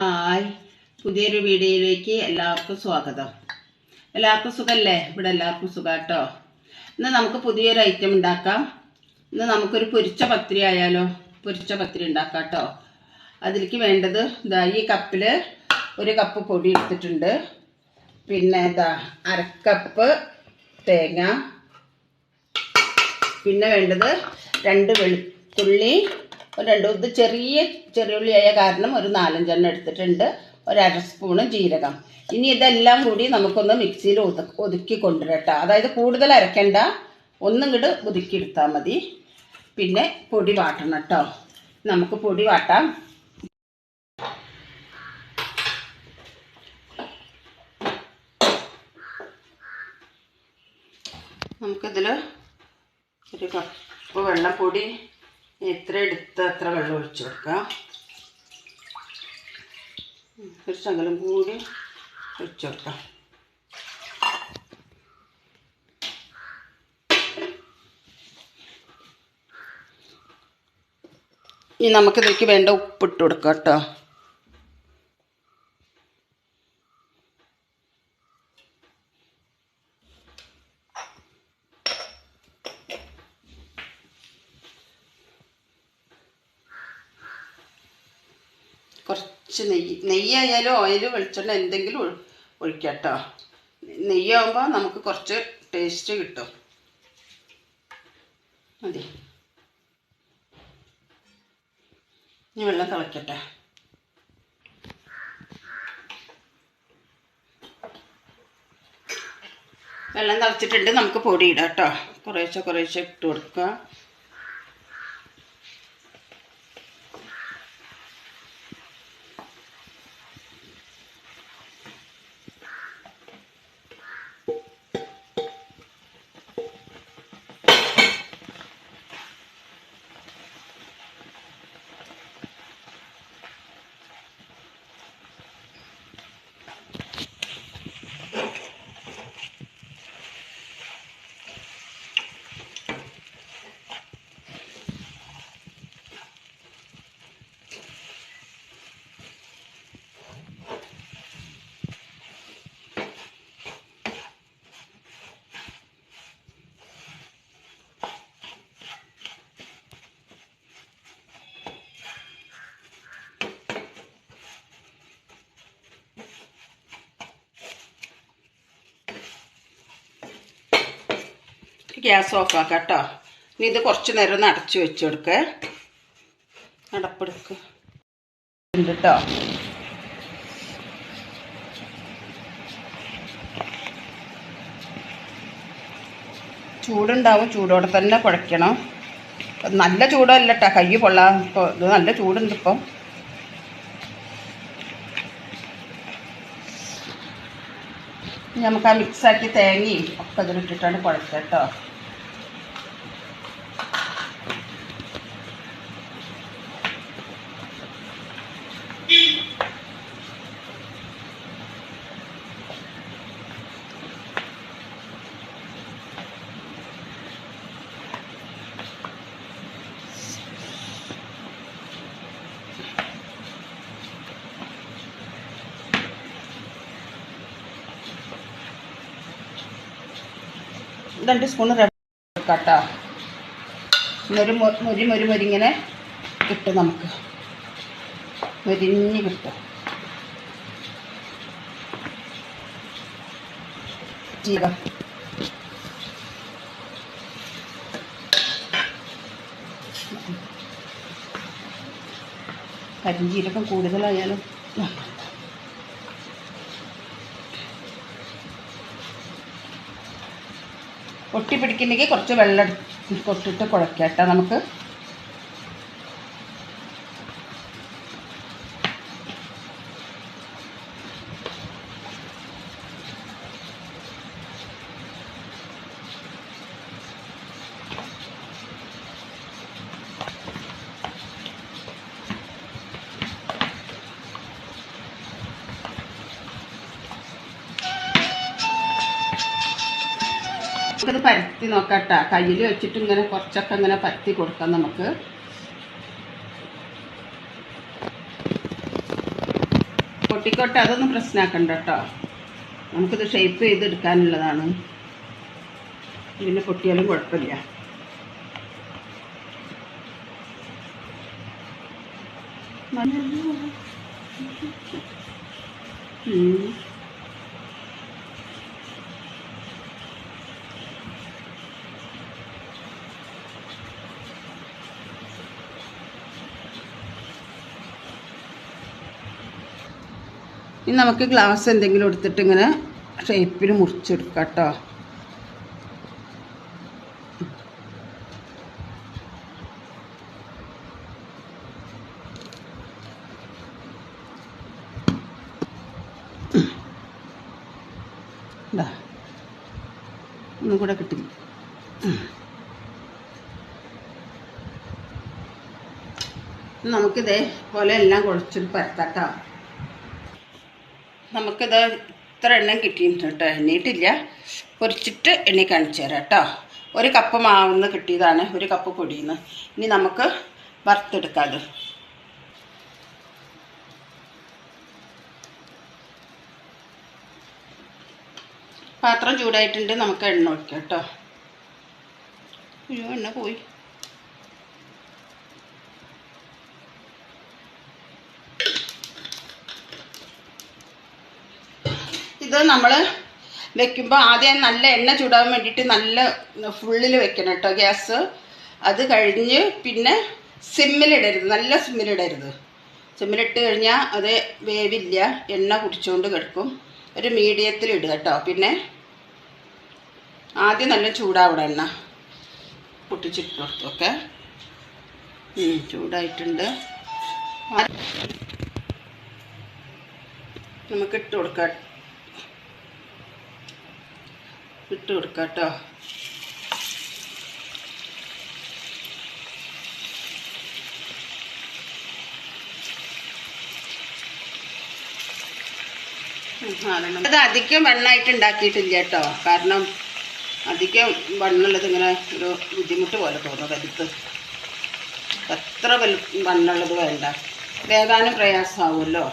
Hi, പുതിയൊരു വീഡിയോയിലേക്ക് എല്ലാവർക്കും സ്വാഗതം. എല്ലാവർക്കും സുഖമല്ലേ? ഇവിടെ എല്ലാവർക്കും സുഖം കേട്ടോ. ഇന്ന് നമുക്ക് പുതിയൊരു ഐറ്റം ഉണ്ടാക്കാം. ഇന്ന് നമുക്കൊരു പൊരിച്ച പത്തിരി ആയാലോ? പൊരിച്ച പത്തിരി ഉണ്ടാക്കാം കേട്ടോ. അതിലേക്ക് വേണ്ടത് ഇതാ, ഈ കപ്പിൽ ഒരു കപ്പ് പൊടി എടുത്തിട്ടുണ്ട്. പിന്നെ ഇതാ അരക്കപ്പ് തേങ്ങ. പിന്നെ വേണ്ടത് 2 വെളുത്തുള്ളി, ഇത് ചെറിയ ഉള്ളിയായ കാരണം ഒരു 4-5 എണ്ണം എടുത്തിട്ടുണ്ട്. 1/2 സ്പൂണ് ജീരകം. ഇനി ഇതെല്ലാം കൂടി നമുക്കൊന്ന് മിക്സിയിൽ ഒതുക്കി കൊണ്ടുവരട്ടോ. അതായത് കൂടുതൽ അരക്കണ്ട, ഒന്നിങ്ങോട്ട് ഒതുക്കിയെടുത്താൽ മതി. പിന്നെ പൊടി വാട്ടണം കേട്ടോ. നമുക്ക് പൊടി വാട്ടാം. നമുക്കിതിൽ ഒരു കപ്പ് വെള്ളപ്പൊടി, എത്ര എടുത്ത് അത്ര വെള്ളം ഒഴിച്ചു കൊടുക്കാം. ഒരു ശകലം കൂടി ഒഴിച്ചു കൊടുക്കാം. ഇനി നമുക്കിതിലേക്ക് വേണ്ട ഉപ്പിട്ട് കൊടുക്കാം കേട്ടോ. കുറച്ച് നെയ്യായാലും ഓയിൽ, വെളിച്ചെണ്ണ എന്തെങ്കിലും ഒഴിക്കാം കേട്ടോ. നെയ്യാകുമ്പോൾ നമുക്ക് കുറച്ച് ടേസ്റ്റ് കിട്ടും. മതി. ഇനി വെള്ളം തിളക്കട്ടെ. വെള്ളം തിളച്ചിട്ടുണ്ട്. നമുക്ക് പൊടി ഇടാം കേട്ടോ. കുറേശ്ശെ ഇട്ട് കൊടുക്കുക. ഗ്യാസ് ഓഫാക്കാം കേട്ടോ. ഇനി ഇത് കുറച്ച് നേരം ഒന്ന് അടച്ചു വെച്ച് കൊടുക്കുക. അടപ്പെടുക്കുക ഉണ്ട് കേട്ടോ. ചൂടുണ്ടാവും. ചൂടോടെ തന്നെ കുഴയ്ക്കണം. നല്ല ചൂടല്ല കേട്ടോ, കൈ പൊള്ളാൻ. ഇപ്പോൾ ഇത് നല്ല ചൂടുണ്ട്. ഇപ്പം നമുക്ക് ആ മിക്സാക്കി തേങ്ങയും ഒക്കെ അതിലിട്ടിട്ടാണ് കുഴക്കുക കേട്ടോ. രണ്ട് സ്പൂൺ റവ കേട്ടോ. മുരി ഇങ്ങനെ കിട്ടും. നമുക്ക് മുരിഞ്ഞ് കിട്ടും. ജീരകം, കരിഞ്ജീരകം കൂടുതലായാലും ഒട്ടി പിടിക്കുന്നെങ്കിൽ കുറച്ച് വെള്ളം കൊട്ടിട്ട് കുഴക്കാം കേട്ടോ. നമുക്ക് നമുക്കത് പരത്തി നോക്കാം കേട്ടോ. കയ്യിൽ വെച്ചിട്ട് ഇങ്ങനെ കുറച്ചൊക്കെ ഇങ്ങനെ പരത്തി കൊടുക്കാം നമുക്ക്. പൊട്ടിക്കോട്ടെ, അതൊന്നും പ്രശ്നമാക്കണ്ട കേട്ടോ. നമുക്കിത് ഷേപ്പ് ചെയ്തെടുക്കാനുള്ളതാണ്. പിന്നെ പൊട്ടിയാലും കുഴപ്പമില്ല. ഇനി നമുക്ക് ഗ്ലാസ് എന്തെങ്കിലും എടുത്തിട്ട് ഇങ്ങനെ ഷേപ്പിൽ മുറിച്ചെടുക്കാം കേട്ടോ. ഒന്നും കൂടെ കിട്ടില്ല. നമുക്കിതേപോലെ എല്ലാം കുഴച്ചിട്ട് പരത്താട്ടോ. നമുക്കിത് ഇത്ര എണ്ണം കിട്ടിയിട്ടുണ്ട് കേട്ടോ. എണ്ണീട്ടില്ല, പൊരിച്ചിട്ട് എണ്ണി കാണിച്ചു തരാം കേട്ടോ. 1 കപ്പ് മാവിന്ന് കിട്ടിയതാണ്, 1 കപ്പ് പൊടിയിൽ നിന്ന്. ഇനി നമുക്ക് വറുത്തെടുക്കാം. അത് പാത്രം ചൂടായിട്ടുണ്ട്, നമുക്ക് എണ്ണ ഒഴിക്കാം കേട്ടോ. അയ്യോ, എണ്ണ പോയി. ഇത് നമ്മൾ വെക്കുമ്പോൾ ആദ്യം നല്ല എണ്ണ ചൂടാകാൻ വേണ്ടിയിട്ട് നല്ല ഫുള്ളിൽ വെക്കണം കേട്ടോ ഗ്യാസ്. അത് കഴിഞ്ഞ് പിന്നെ സിമ്മിലിടരുത്, നല്ല സിമ്മിലിടരുത്. സിമ്മിലിട്ട് കഴിഞ്ഞാൽ അത് വേവില്ല, എണ്ണ കുടിച്ചുകൊണ്ട് കിടക്കും. ഒരു മീഡിയത്തിൽ ഇടുക കേട്ടോ. പിന്നെ ആദ്യം നല്ല ചൂടാവണം, എണ്ണ പൊട്ടിച്ചിട്ട് കൊടുത്തൊക്കെ. ചൂടായിട്ടുണ്ട്, നമുക്ക് ഇട്ട് കൊടുക്കാം കേട്ടോ. അത് അധികം വെണ്ണമായിട്ട് ഉണ്ടാക്കിയിട്ടില്ല കേട്ടോ. കാരണം അധികം വണ്ണുള്ളത് ഇങ്ങനെ ഒരു ബുദ്ധിമുട്ട് പോലെ തോന്നും വലുത്ത്. എത്ര വണ്ണുള്ളത് വേണ്ട, വേകാനും പ്രയാസമാവുമല്ലോ.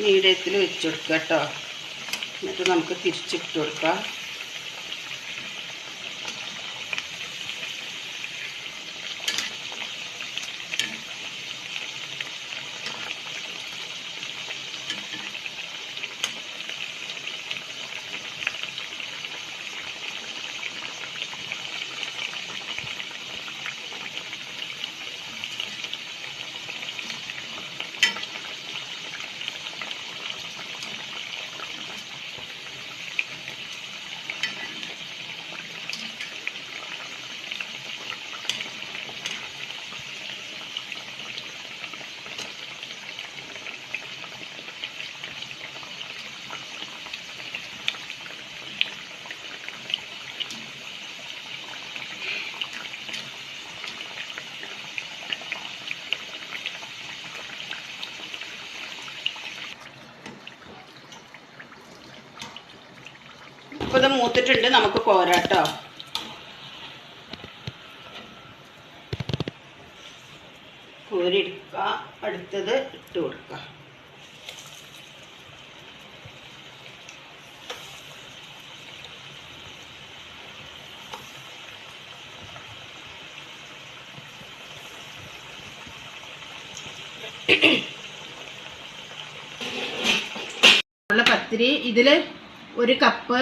മീഡിയത്തിൽ വെച്ച് കൊടുക്കുക കേട്ടോ. എന്നിട്ട് നമുക്ക് തിരിച്ചിട്ട് കൊടുക്കാം. ഇപ്പോൾ ഇത് മൂത്തിട്ടുണ്ട്, നമുക്ക് കോരാട്ടോ. കോരിയെടുക്കുക, അടുത്തത് ഇട്ട് കൊടുക്കുക. പത്തിരി ഇതിൽ ഒരു കപ്പ്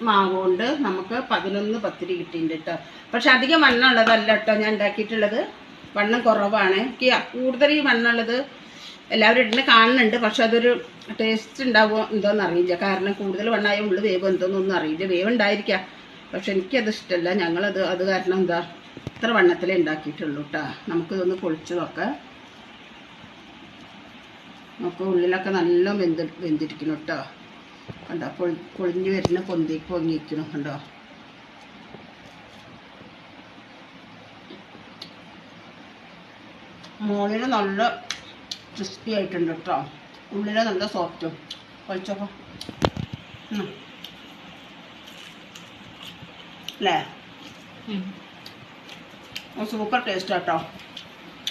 മാവ് കൊണ്ട് നമുക്ക് 11 പത്തിരി കിട്ടിയിട്ടുണ്ട് കേട്ടോ. പക്ഷെ അധികം വണ്ണമുള്ളതല്ല കേട്ടോ ഞാൻ ഉണ്ടാക്കിയിട്ടുള്ളത്. വണ്ണം കുറവാണ്. എനിക്ക് കൂടുതൽ ഈ വണ്ണമുള്ളത് എല്ലാവരും ഇടുന്ന കാണുന്നുണ്ട്. പക്ഷെ അതൊരു ടേസ്റ്റ് ഉണ്ടാവുമോ എന്തോന്ന് അറിയില്ല. കാരണം കൂടുതൽ വണ്ണമായ ഉള്ളു വേവ് എന്തോന്നൊന്നും അറിയില്ല. വേവ് ഉണ്ടായിരിക്കാം, പക്ഷെ എനിക്കത് ഇഷ്ടമല്ല. അത് കാരണം എന്താ ഇത്ര വണ്ണത്തിലേ ഉണ്ടാക്കിയിട്ടുള്ളൂ കേട്ടോ. നമുക്കിതൊന്ന് പൊളിച്ച് നോക്കാം. നമുക്ക് ഉള്ളിലൊക്കെ നല്ല വെന്തിരിക്കണം കേട്ടോ. കണ്ടോ, പൊളിഞ്ഞ് വരുന്ന പൊങ്ങിയിരിക്കണം കണ്ടോ. മുകളിൽ നല്ല ക്രിസ്പി ആയിട്ടുണ്ട് കേട്ടോ. ഉള്ളിൽ നല്ല സോഫ്റ്റും. കഴിച്ചപ്പോൾ അല്ലേ, സൂപ്പർ ടേസ്റ്റ് കേട്ടോ.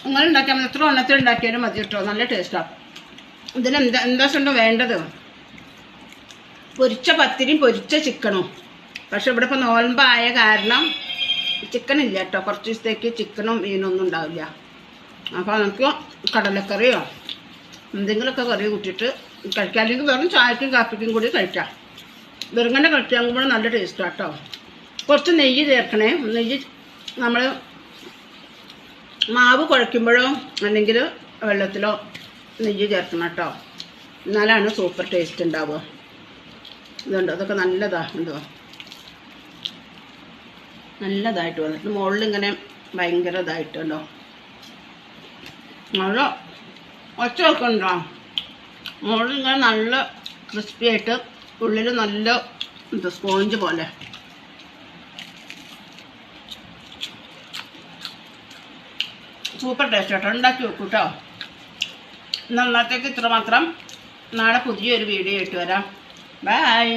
നിങ്ങൾ ഉണ്ടാക്കിയാൽ മതി, എത്ര എണ്ണത്തിൽ ഉണ്ടാക്കിയാലും മതി കേട്ടോ. നല്ല ടേസ്റ്റാണ്. ഇതിന് എന്താ വേണ്ടത്? പൊരിച്ച പത്തിരിയും പൊരിച്ച ചിക്കനും. പക്ഷെ ഇവിടെ ഇപ്പോൾ നോൽമ്പായ കാരണം ചിക്കൻ ഇല്ല കേട്ടോ. കുറച്ച് ദിവസത്തേക്ക് ചിക്കനും മീനൊന്നും ഉണ്ടാവില്ല. അപ്പോൾ നമുക്ക് കടലക്കറിയോ എന്തെങ്കിലുമൊക്കെ കറി കൂട്ടിയിട്ട് കഴിക്കാം. അല്ലെങ്കിൽ വെറും ചായക്കും കാപ്പിക്കും കൂടി കഴിക്കാം. വെറുങ്ങനെ കഴിക്കുമ്പോൾ നല്ല ടേസ്റ്റാണ് കേട്ടോ. കുറച്ച് നെയ്യ് ചേർക്കണേ. നെയ്യ് നമ്മൾ മാവ് കുഴയ്ക്കുമ്പോഴോ അല്ലെങ്കിൽ വെള്ളത്തിലോ നെയ്യ് ചേർക്കണം കേട്ടോ. എന്നാലാണ് സൂപ്പർ ടേസ്റ്റ് ഉണ്ടാവുക. ഇതുണ്ട്, അതൊക്കെ നല്ലതാണോ, നല്ലതായിട്ട് വന്നിട്ട് മുകളിൽ ഇങ്ങനെ ഭയങ്കര ഇതായിട്ടുണ്ടോ. നല്ല ഒച്ച ഒക്കെ ഉണ്ടോ? മുകളിൽ ഇങ്ങനെ നല്ല ക്രിസ്പി ആയിട്ട് ഉള്ളിൽ നല്ല സ്പോഞ്ച് പോലെ. സൂപ്പർ ടേസ്റ്റ് കേട്ടോ. ഉണ്ടാക്കി വെക്കൂ കേട്ടോ. ഇന്നത്തേക്ക് ഇത്ര മാത്രം. നാളെ പുതിയൊരു വീഡിയോ ആയിട്ട് വരാം. ബൈ.